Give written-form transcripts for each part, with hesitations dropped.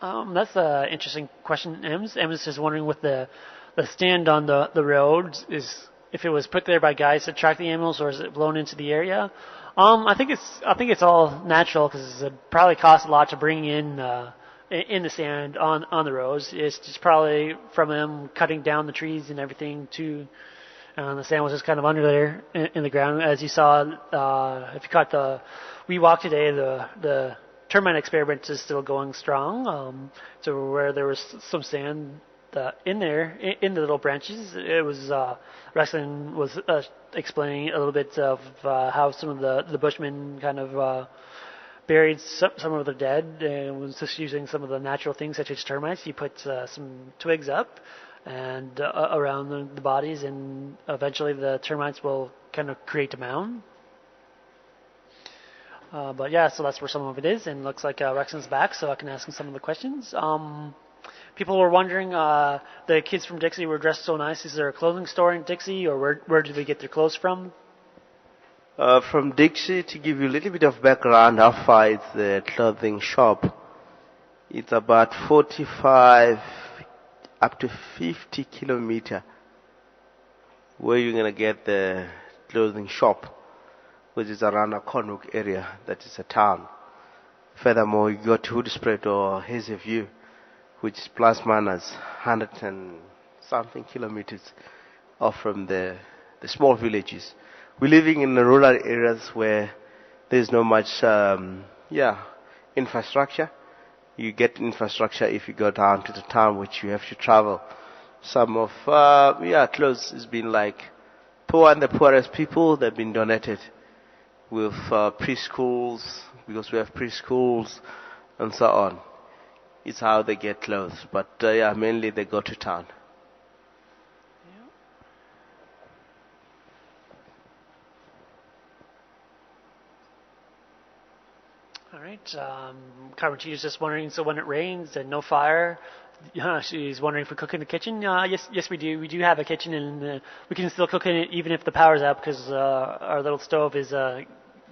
That's an interesting question, Ems. Ems is wondering with the stand on the road is if it was put there by guys to track the animals or is it blown into the area. I think it's all natural because it probably costs a lot to bring in the sand on the roads. It's just probably from them cutting down the trees and everything too. The sand was just kind of under there in the ground. As you saw, if you caught the we walked today, the termite experiment is still going strong. So where there was some sand in there in the little branches, it was Rexon was explaining a little bit of how some of the bushmen kind of buried some of their dead and was just using some of the natural things such as termites. You put some twigs up and around the bodies, and eventually the termites will kind of create a mound. But yeah, so that's where some of it is, and looks like Rexon's back, so I can ask him some of the questions. People were wondering, the kids from Dixie were dressed so nice. Is there a clothing store in Dixie, or where do they get their clothes from? From Dixie, to give you a little bit of background, how far is the clothing shop? It's about 45 up to 50 kilometer where you're going to get the clothing shop, which is around a Conwook area, that is a town. Furthermore, you go to Hoedspruit or Hazyview, which is plus minus 100 and something kilometers off from the small villages. We're living in the rural areas where there's no much infrastructure. You get infrastructure if you go down to the town, which you have to travel. Some of clothes has been like poor and the poorest people. They've been donated with preschools, because we have preschools and so on. It's how they get clothes, but mainly they go to town. All right. Carmentina's just wondering, so when it rains and no fire, she's wondering if we cook in the kitchen. Yes, we do. We do have a kitchen, and we can still cook in it even if the power's out because our little stove is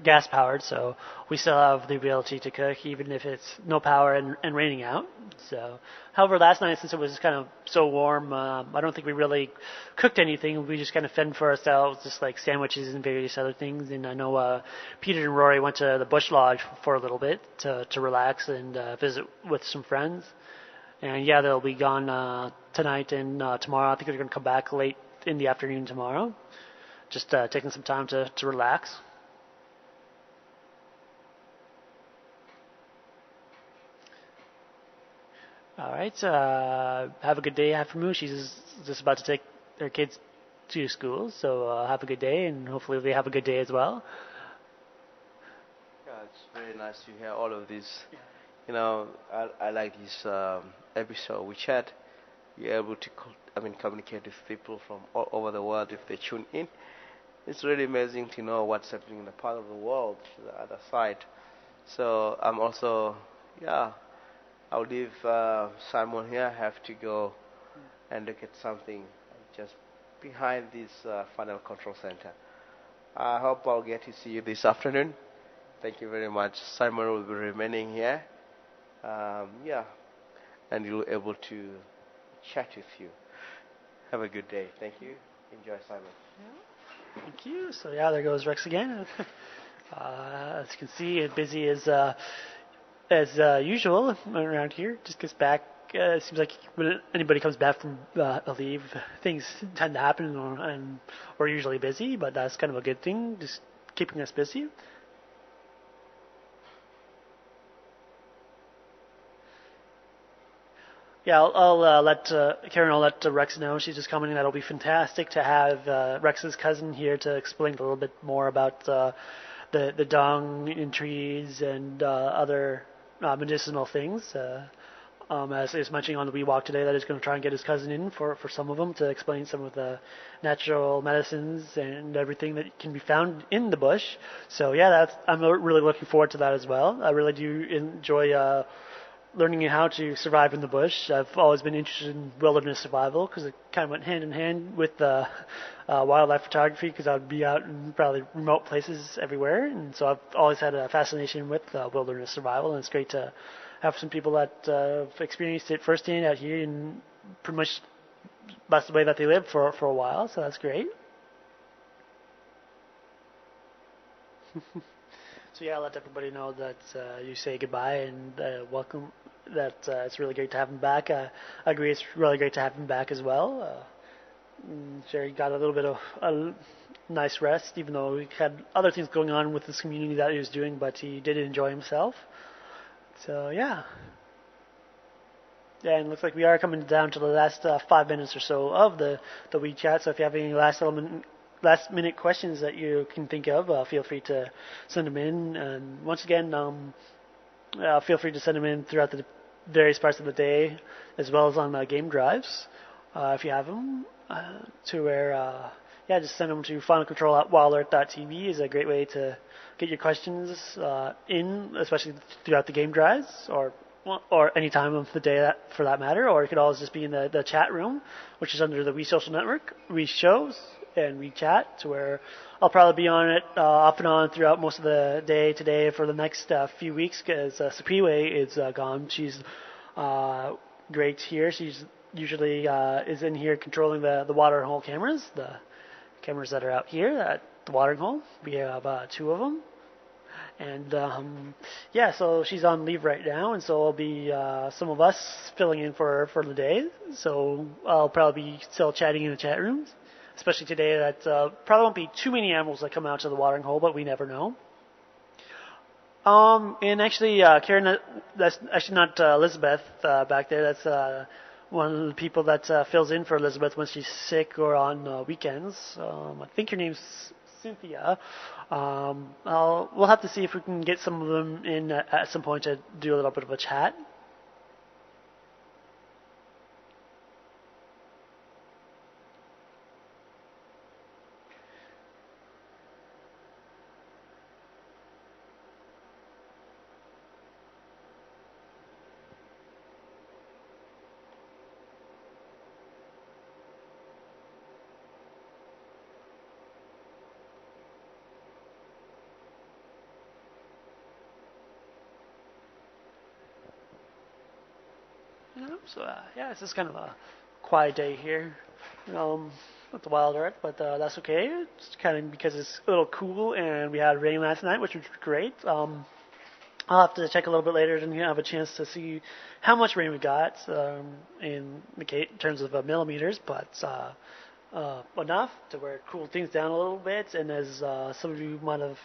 gas powered, so we still have the ability to cook even if it's no power and raining out. So, however, last night since it was kind of so warm, I don't think we really cooked anything. We just kind of fend for ourselves, just like sandwiches and various other things. And I know Peter and Rory went to the Bush Lodge for a little bit to relax and visit with some friends. And yeah, they'll be gone tonight and tomorrow. I think they're going to come back late in the afternoon tomorrow. Just taking some time to relax. All right. Have a good day, Aftermoo. She's just about to take her kids to school, so have a good day, and hopefully they have a good day as well. Yeah, it's very nice to hear all of this. You know, I like this episode WeChat. You're able to communicate with people from all over the world if they tune in. It's really amazing to know what's happening in the part of the world to the other side. So I'm also, I'll leave Simon here. I have to go and look at something just behind this final control center. I hope I'll get to see you this afternoon. Thank you very much. Simon will be remaining here. And you'll be able to chat with you. Have a good day. Thank you. Enjoy, Simon. Yeah. Thank you. So yeah, there goes Rex again. As you can see, it's busy as usual around here. Just gets back. It seems like when anybody comes back from a leave, things tend to happen, and we're usually busy. But that's kind of a good thing, just keeping us busy. Yeah, I'll let Karen. I'll let Rex know. She's just commenting that it'll be fantastic to have Rex's cousin here to explain a little bit more about the dung in trees and other medicinal things. As he was mentioning on the wee walk today, that he's going to try and get his cousin in for some of them to explain some of the natural medicines and everything that can be found in the bush. So yeah, I'm really looking forward to that as well. I really do enjoy learning how to survive in the bush. I've always been interested in wilderness survival because it kind of went hand in hand with wildlife photography because I would be out in probably remote places everywhere. And so I've always had a fascination with wilderness survival, and it's great to have some people that have experienced it firsthand out here, and pretty much that's the way that they live for a while. So that's great. So yeah, let everybody know that you say goodbye and welcome. That it's really great to have him back. I agree, it's really great to have him back as well. Sure, he got a little bit of a nice rest, even though he had other things going on with his community that he was doing, but he did enjoy himself. So yeah. Yeah, and it looks like we are coming down to the last 5 minutes or so of the WeChat. So if you have any last minute questions that you can think of, feel free to send them in. And once again, feel free to send them in throughout the various parts of the day, as well as on game drives, if you have them. To where, yeah, just send them to finalcontrol@wildart.tv is a great way to get your questions in, especially throughout the game drives, or any time of the day for that matter. Or it could always just be in the chat room, which is under the We Social Network, We Shows, and WeChat, to where I'll probably be on it off and on throughout most of the day today for the next few weeks, because Supiwe is gone. She's great here. She's usually is in here controlling the watering hole cameras, the cameras that are out here at the watering hole. We have 2 of them. And yeah, so she's on leave right now, and so it'll be some of us filling in for the day. So I'll probably be still chatting in the chat rooms, especially today. That probably won't be too many animals that come out to the watering hole, but we never know. And actually, Karen, that's actually not Elizabeth back there. That's one of the people that fills in for Elizabeth when she's sick or on weekends. I think her name's Cynthia. We'll have to see if we can get some of them in at some point to do a little bit of a chat. So yeah, it's just kind of a quiet day here at the Wild Art, but that's okay. It's kind of because it's a little cool, and we had rain last night, which was great. I'll have to check a little bit later and have a chance to see how much rain we got in terms of millimeters, but enough to where it cooled things down a little bit. And as some of you might have,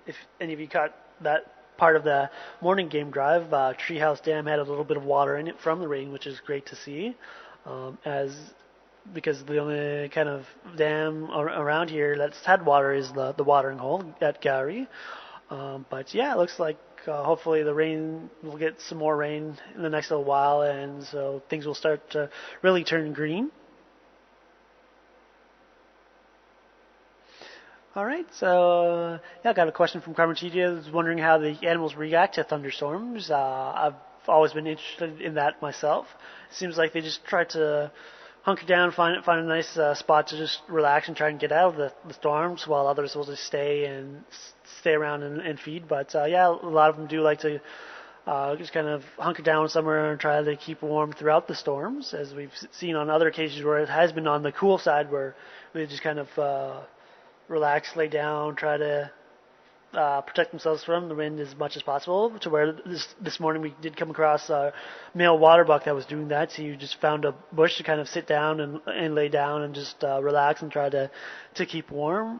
if any of you caught that part of the morning game drive, Treehouse Dam had a little bit of water in it from the rain, which is great to see. Because the only kind of dam around here that's had water is the watering hole at Gowrie. But yeah, it looks like hopefully the rain will get some more rain in the next little while, and so things will start to really turn green. All right, so yeah, I got a question from Carmen Chidia, who's wondering how the animals react to thunderstorms. I've always been interested in that myself. It seems like they just try to hunker down, find a nice spot to just relax and try and get out of the storms, while others will just stay around and feed. But yeah, a lot of them do like to just kind of hunker down somewhere and try to keep warm throughout the storms, as we've seen on other occasions where it has been on the cool side, where they just kind of relax, lay down, try to protect themselves from the wind as much as possible. To where this morning we did come across a male waterbuck that was doing that. So you just found a bush to kind of sit down and lay down and just relax and try to keep warm.